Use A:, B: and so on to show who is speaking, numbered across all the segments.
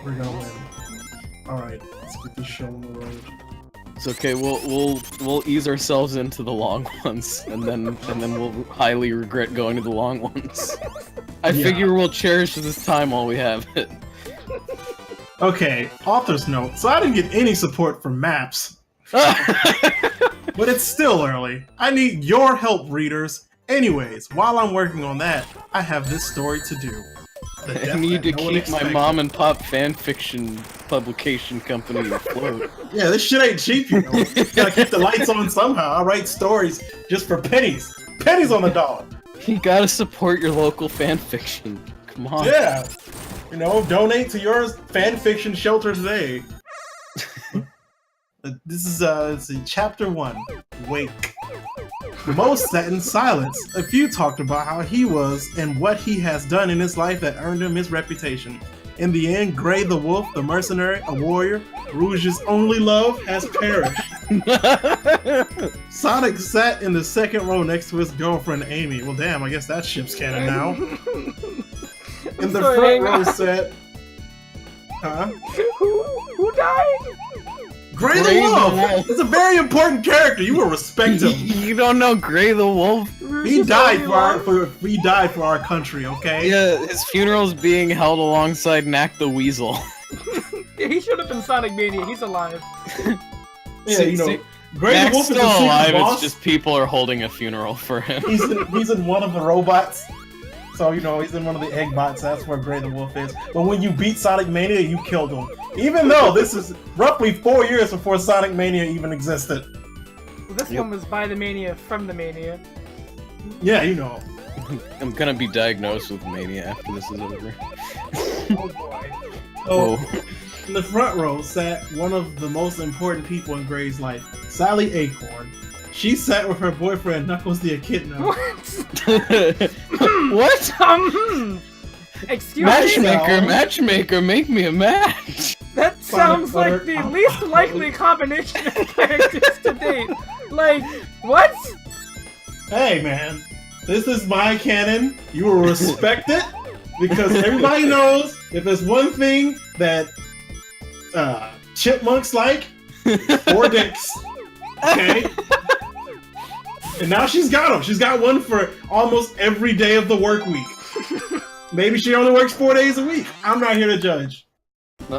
A: We're gonna win. Alright, let's get this show on the road.
B: It's okay. We'll ease ourselves into the long ones, and then we'll highly regret going to the long ones. I figure we'll cherish this time while we have it.
A: Okay, author's note. So I didn't get any support from maps. But it's still early. I need your help, readers. Anyways, while I'm working on that, I have this story to do.
B: I need to keep my mom and pop fanfiction publication company afloat.
A: Yeah, this shit ain't cheap, you know. Gotta keep the lights on somehow. I write stories just for pennies. Pennies on the dollar.
B: You gotta support your local fanfiction. Come on.
A: Yeah. You know, donate to your fanfiction shelter today. This is let's see, chapter 1, Wake. Most sat in silence. A few talked about how he was and what he has done in his life that earned him his reputation. In the end, Gray the Wolf, the mercenary, a warrior, Rouge's only love, has perished. Sonic sat in the second row next to his girlfriend Amy. Well, damn, I guess that ship's canon now. In the front row sat... Huh?
C: Who died?
A: Gray the Wolf! It's a very important character. You will respect him.
B: You don't know Gray the Wolf?
A: He died for our country, okay?
B: Yeah, his funeral's being held alongside Knack the Weasel.
C: Yeah, he should have been Sonic Mania. He's alive.
A: Yeah, you know, Gray the Wolf is
B: still alive.
A: boss.
B: It's just people are holding a funeral for him.
A: He's in one of the robots. So, you know, he's in one of the egg bots. That's where Gray the Wolf is. But when you beat Sonic Mania, you killed him. Even though this is roughly 4 years before Sonic Mania even existed.
C: Well, this one was by the Mania, from the Mania.
A: Yeah, you know.
B: I'm gonna be diagnosed with mania after this is over.
C: Oh boy.
A: So, in the front row sat one of the most important people in Gray's life, Sally Acorn. She sat with her boyfriend Knuckles the Echidna.
C: What? Excuse me?
B: Matchmaker, make me a match!
C: That sounds like the least likely combination of characters to date. Like, what?
A: Hey man, this is my canon. You will respect it, because everybody knows if there's one thing that chipmunks like, 4 dicks. Okay? And now she's got them. She's got one for almost every day of the work week. Maybe she only works 4 days a week. I'm not here to judge.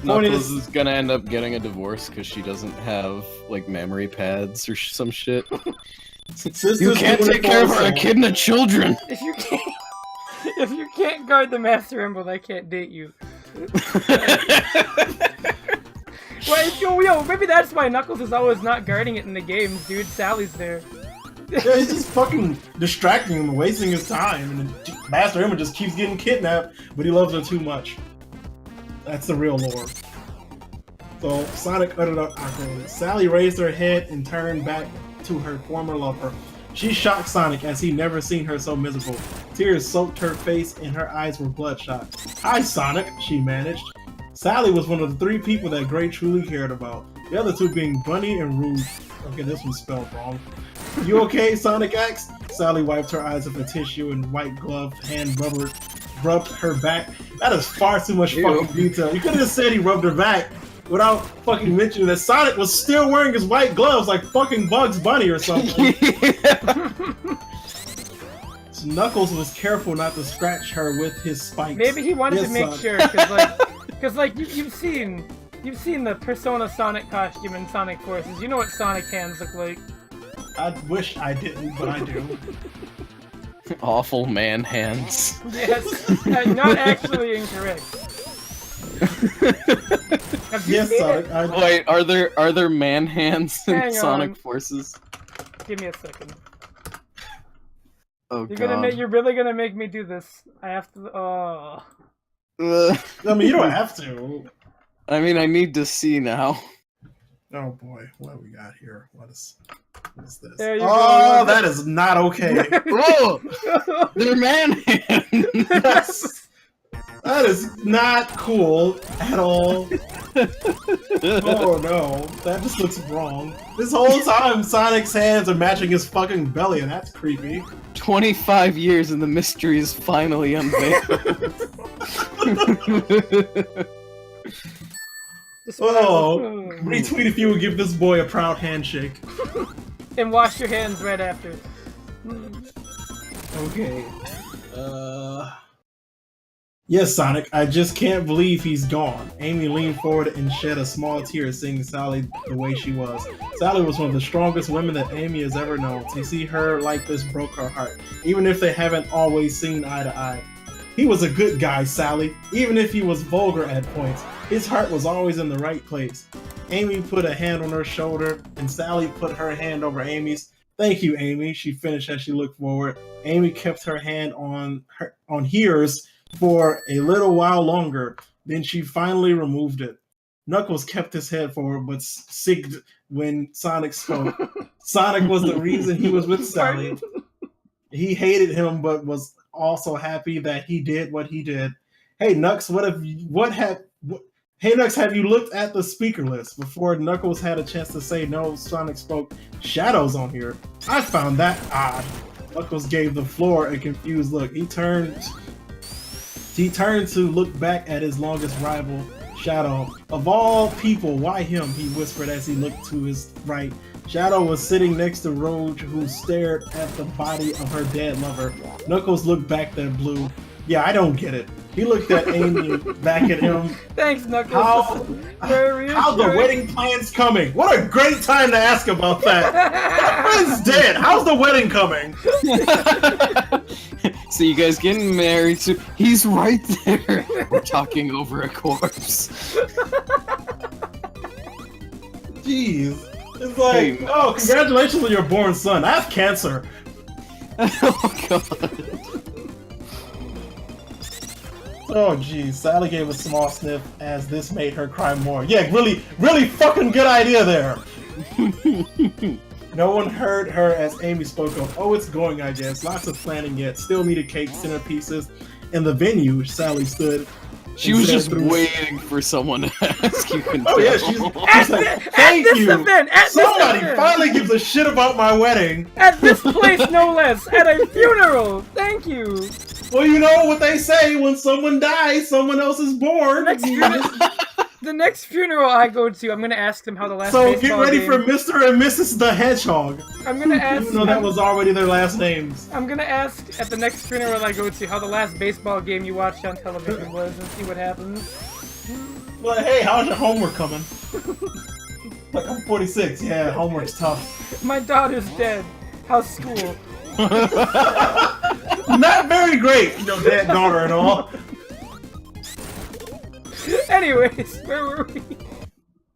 B: Knuckles is gonna end up getting a divorce because she doesn't have, like, memory pads or some shit. You can't take care of our echidna children!
C: If you can't guard the Master Emerald, I can't date you. Wait, yo, maybe that's why Knuckles is always not guarding it in the games, dude. Sally's there.
A: Yeah, he's just fucking distracting him, wasting his time, and the Master Emerald just keeps getting kidnapped, but he loves her too much. That's the real lore. So, Sonic uttered up awkwardly. Sally raised her head and turned back to her former lover. She shocked Sonic as he never seen her so miserable. Tears soaked her face and her eyes were bloodshot. "Hi, Sonic," she managed. Sally was one of the 3 people that Gray truly cared about. The other 2 being Bunny and Rouge. Okay, this one's spelled wrong. "You okay?" Sonic asked. Sally wiped her eyes with a tissue and white gloved hand rubbed her back. That is far too much fucking detail. You could have just said he rubbed her back without fucking mentioning that Sonic was still wearing his white gloves like fucking Bugs Bunny or something. So Knuckles was careful not to scratch her with his spikes.
C: Maybe he wanted to make sure, because like you've seen the Persona Sonic costume in Sonic Forces. You know what Sonic hands look like.
A: I wish I didn't, but I do.
B: Awful man hands.
C: Yes, not actually incorrect.
A: Yes, Sonic.
B: Wait, are there man hands in
C: Hang
B: Sonic
C: on.
B: Forces?
C: Give me a second.
B: Oh god.
C: You're really gonna make me do this. I have to. Oh.
A: I mean, you don't have to.
B: I mean, I need to see now.
A: Oh boy, what do we got here? What is this?
C: There you
A: Oh,
C: go.
A: that is not okay.
B: Whoa! They're man hands!
A: That is not cool at all. Oh no, that just looks wrong. This whole time, Sonic's hands are matching his fucking belly, and that's creepy.
B: 25 years and the mystery is finally unveiled.
A: Oh, retweet if you would give this boy a proud handshake.
C: And wash your hands right after.
A: Okay. Yes, Sonic, I just can't believe he's gone. Amy leaned forward and shed a small tear, seeing Sally the way she was. Sally was one of the strongest women that Amy has ever known. To see her like this broke her heart, even if they haven't always seen eye to eye. He was a good guy, Sally, even if he was vulgar at points. His heart was always in the right place. Amy put a hand on her shoulder, and Sally put her hand over Amy's. Thank you, Amy, she finished as she looked forward. Amy kept her hand on hers for a little while longer, then she finally removed it. Knuckles kept his head forward, but sigged when Sonic spoke. Sonic was the reason he was with Sally. He hated him, but was also happy that he did what he did. Hey, Nux, Hey, Nux, have you looked at the speaker list? Before Knuckles had a chance to say no, Sonic spoke. Shadows on here. I found that odd. Knuckles gave the floor a confused look. He turned to look back at his longest rival, Shadow. Of all people, why him? He whispered as he looked to his right. Shadow was sitting next to Rogue, who stared at the body of her dead lover. Knuckles looked back at Blue. Yeah, I don't get it. He looked at Amy, back at him.
C: Thanks, Knuckles.
A: How the wedding plan's coming? What a great time to ask about that. My friend's dead. How's the wedding coming?
B: So you guys getting married? So he's right there. We're talking over a corpse.
A: Jeez. It's like, oh, congratulations on your born son. I have cancer.
B: Oh, God.
A: Oh, geez. Sally gave a small sniff as this made her cry more. Yeah, really, really fucking good idea there. No one heard her as Amy spoke of, oh, it's going, I guess. Lots of planning yet. Still needed cake, centerpieces. In the venue, Sally stood.
B: She was just waiting for someone to ask you.
A: Oh, yeah, she's like, thank you. Somebody finally gives a shit about my wedding.
C: At this place, no less. At a funeral. Thank you.
A: Well, you know what they say, when someone dies, someone else is born.
C: The next funeral I go to, I'm gonna ask them how the last
A: So get ready for Mr. and Mrs. the Hedgehog.
C: I'm gonna ask...
A: Even though that was already their last names.
C: I'm gonna ask at the next funeral I go to how the last baseball game you watched on television was and see what happens.
A: Well, hey, how's your homework coming? Like, I'm 46. Yeah, homework's tough.
C: My daughter's dead. How's school?
A: Not very great, you know, dad, daughter, and all.
C: Anyways, where were we?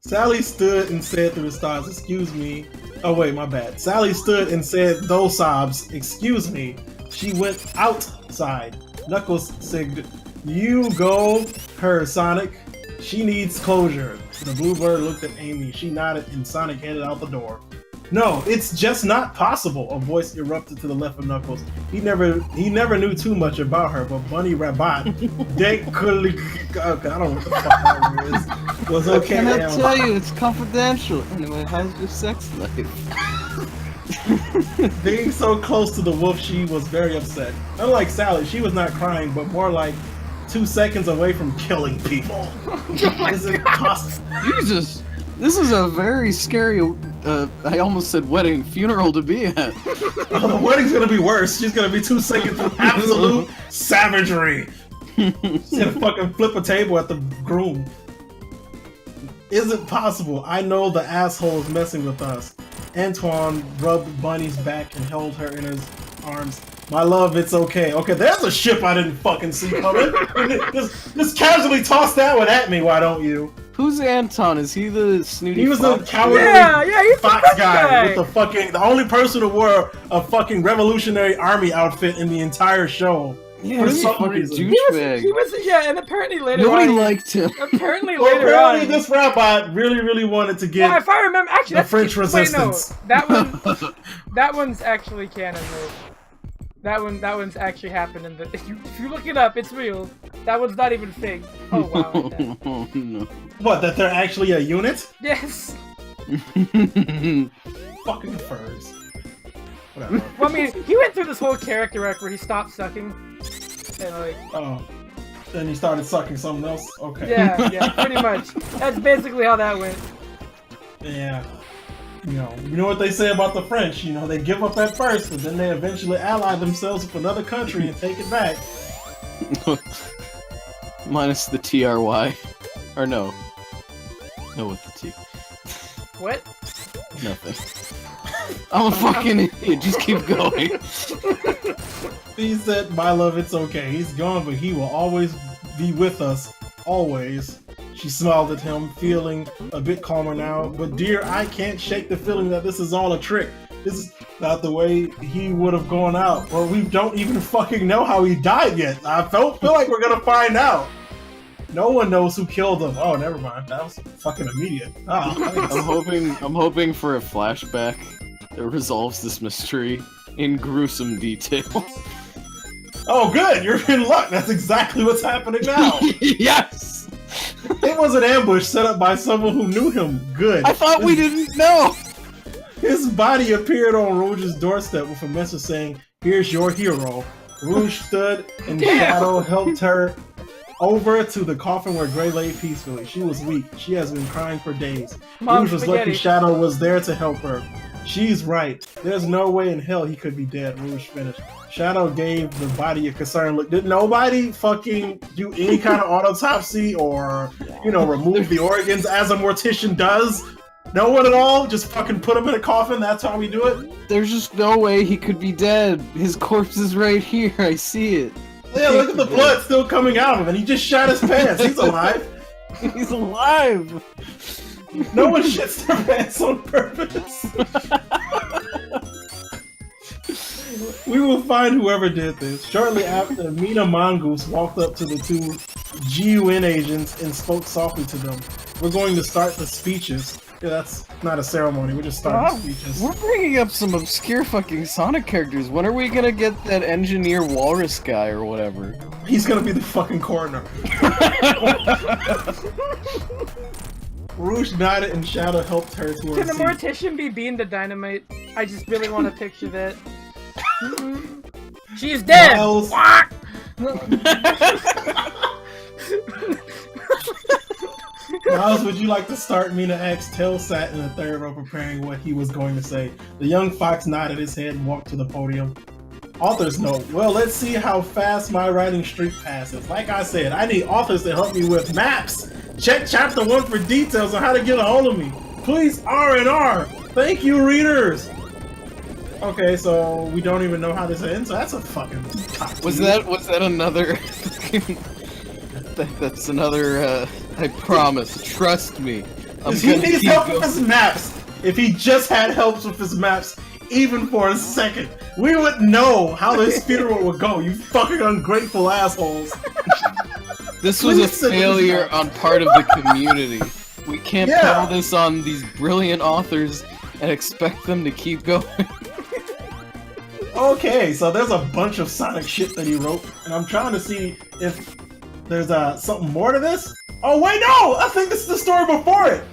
A: Sally stood and said through the stars, excuse me. Oh, wait, my bad. Sally stood and said those sobs, excuse me. She went outside. Knuckles said, you go her, Sonic. She needs closure. The bluebird looked at Amy. She nodded and Sonic headed out the door. No, it's just not possible, a voice erupted to the left of Knuckles. He never knew too much about her, but Bunny Rabbit, I don't know what the fuck that word is, was okay.
B: Can I tell you, it's confidential. Anyway, how's your sex life?
A: Being so close to the wolf, she was very upset. Unlike Sally, she was not crying, but more like 2 seconds away from killing people. Is it possible?
B: Jesus, this is a very scary, I almost said wedding, funeral to be at.
A: Oh, the wedding's gonna be worse. She's gonna be 2 seconds of absolute savagery. She's gonna fucking flip a table at the groom. Is it possible? I know the asshole is messing with us. Antoine rubbed Bunny's back and held her in his arms. My love, it's okay. Okay, there's a ship I didn't fucking see coming. Just casually toss that one at me, why don't you?
B: Who's Anton? Is he the snooty
A: He was the
B: fox?
C: Yeah, he's
A: fox
C: the
A: guy with the only person who wore a fucking Revolutionary Army outfit in the entire show.
B: Yeah, he's a douchebag.
C: He was, yeah, and apparently later
B: Nobody
C: on...
B: liked him.
C: Apparently
A: Well,
C: later
A: apparently
C: on...
A: this robot really wanted to get
C: if I remember... Actually,
A: the
C: that's...
A: French Resistance.
C: Wait, no. That one's actually canon, though. That one's actually happened in the... If you look it up, it's real. That one's not even fake. Oh, wow.
B: Oh, no.
A: What, that they're actually a unit?
C: Yes.
A: Fucking furs. Whatever.
C: Well, I mean, he went through this whole character arc where he stopped sucking. And, like...
A: Oh. Then he started sucking something else. Okay.
C: Yeah, pretty much. That's basically how that went.
A: Yeah. You know what they say about the French. You know, they give up at first, but then they eventually ally themselves with another country and take it back.
B: Minus the TRY. Or no. No, with the T.
C: What?
B: Nothing. I'm a fucking idiot. Just keep going.
A: He said, "My love, it's okay. He's gone, but he will always be with us. Always." She smiled at him, feeling a bit calmer now. "But dear, I can't shake the feeling that this is all a trick. This is not the way he would have gone out. Well, we don't even fucking know how he died yet. I feel like we're gonna find out. No one knows who killed him." Oh, never mind. That was fucking immediate. Oh,
B: I'm hoping for a flashback that resolves this mystery in gruesome detail.
A: Oh, good. You're in luck. That's exactly what's happening now.
B: Yes.
A: It was an ambush set up by someone who knew him. Good.
B: I thought we didn't know!
A: His body appeared on Rouge's doorstep with a message saying, "Here's your hero." Rouge stood and Shadow helped her over to the coffin where Gray lay peacefully. She was weak. She has been crying for days. Rouge was lucky Shadow was there to help her. She's right. There's no way in hell he could be dead, Rouge finished. Shadow gave the body a concerned look. Did nobody fucking do any kind of autopsy or, remove the organs as a mortician does? No one at all? Just fucking put him in a coffin? That's how we do it?
B: There's just no way he could be dead. His corpse is right here. I see it.
A: Yeah, look at the blood still coming out of him, and he just shot his pants. He's alive.
B: He's alive.
A: No one shits their pants on purpose. We will find whoever did this. Shortly after, Mina Mongoose walked up to the two GUN agents and spoke softly to them. "We're going to start the speeches." Yeah, that's not a ceremony, we're just starting speeches.
B: We're bringing up some obscure fucking Sonic characters. When are we gonna get that engineer walrus guy or whatever?
A: He's gonna be the fucking coroner. Rouge nodded and Shadow helped her to her
C: Can the
A: seat.
C: mortician be Bean the Dynamite? I just really want to picture that. She's dead!
A: Miles. Miles, would you like to start? Mina asked. Tail sat in the third row preparing what he was going to say. The young fox nodded his head and walked to the podium. Author's note. Well, let's see how fast my writing streak passes. Like I said, I need authors to help me with maps. Check chapter 1 for details on how to get a hold of me. Please, R&R. Thank you, readers. Okay, so we don't even know how this ends. So that's a fucking.
B: Was that another? That's another. I promise. Trust me.
A: He needs help with his maps. If he just had help with his maps, even for a second, we would know how this funeral would go. You fucking ungrateful assholes.
B: This was a failure on part of the community. We can't peddle this on these brilliant authors and expect them to keep going.
A: Okay, so there's a bunch of Sonic shit that he wrote, and I'm trying to see if there's something more to this. Oh wait, no! I think this is the story before it!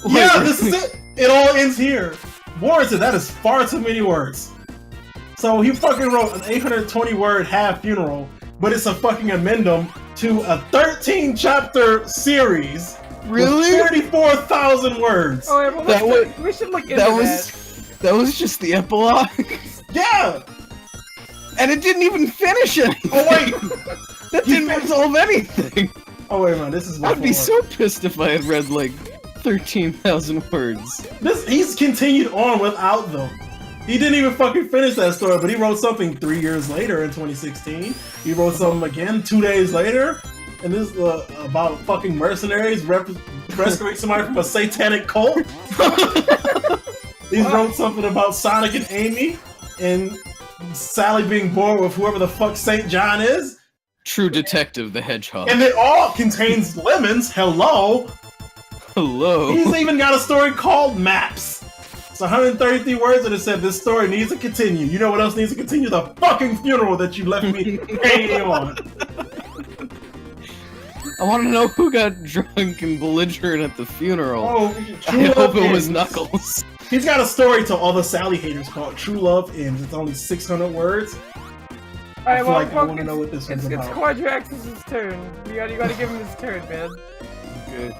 A: Yeah, this is it! It all ends here. Warranted, that is far too many words. So he fucking wrote an 820-word half funeral, but it's a fucking addendum to a 13-chapter series.
B: Really?
A: 34,000 words.
C: Oh, well, we should look into that.
B: That was just the epilogue?
A: Yeah!
B: And it didn't even finish anything!
A: Oh wait!
B: That didn't resolve anything!
A: Oh wait a minute, this is
B: I'd be so pissed if I had read like 13,000 words.
A: He's continued on without them. He didn't even fucking finish that story, but he wrote something 3 years later in 2016. He wrote something again 2 days later, and this is about fucking mercenaries rescuing somebody from a satanic cult. He wrote something about Sonic and Amy, and Sally being bored with whoever the fuck St. John is.
B: True Detective the Hedgehog.
A: And it all contains lemons. Hello.
B: Hello.
A: He's even got a story called Maps. It's 133 words, and it said this story needs to continue. You know what else needs to continue? The fucking funeral that you left me hanging on.
B: I want to know who got drunk and belligerent at the funeral.
A: Oh,
B: I hope it was Knuckles.
A: He's got a story to all the Sally haters called True Love Ends. It's only 600 words.
C: Alright,
A: feel
C: well,
A: like I
C: Punk,
A: want to know what this one's
C: it's
A: about.
C: Quadraxis' turn. You gotta give him his turn, man.
B: Good.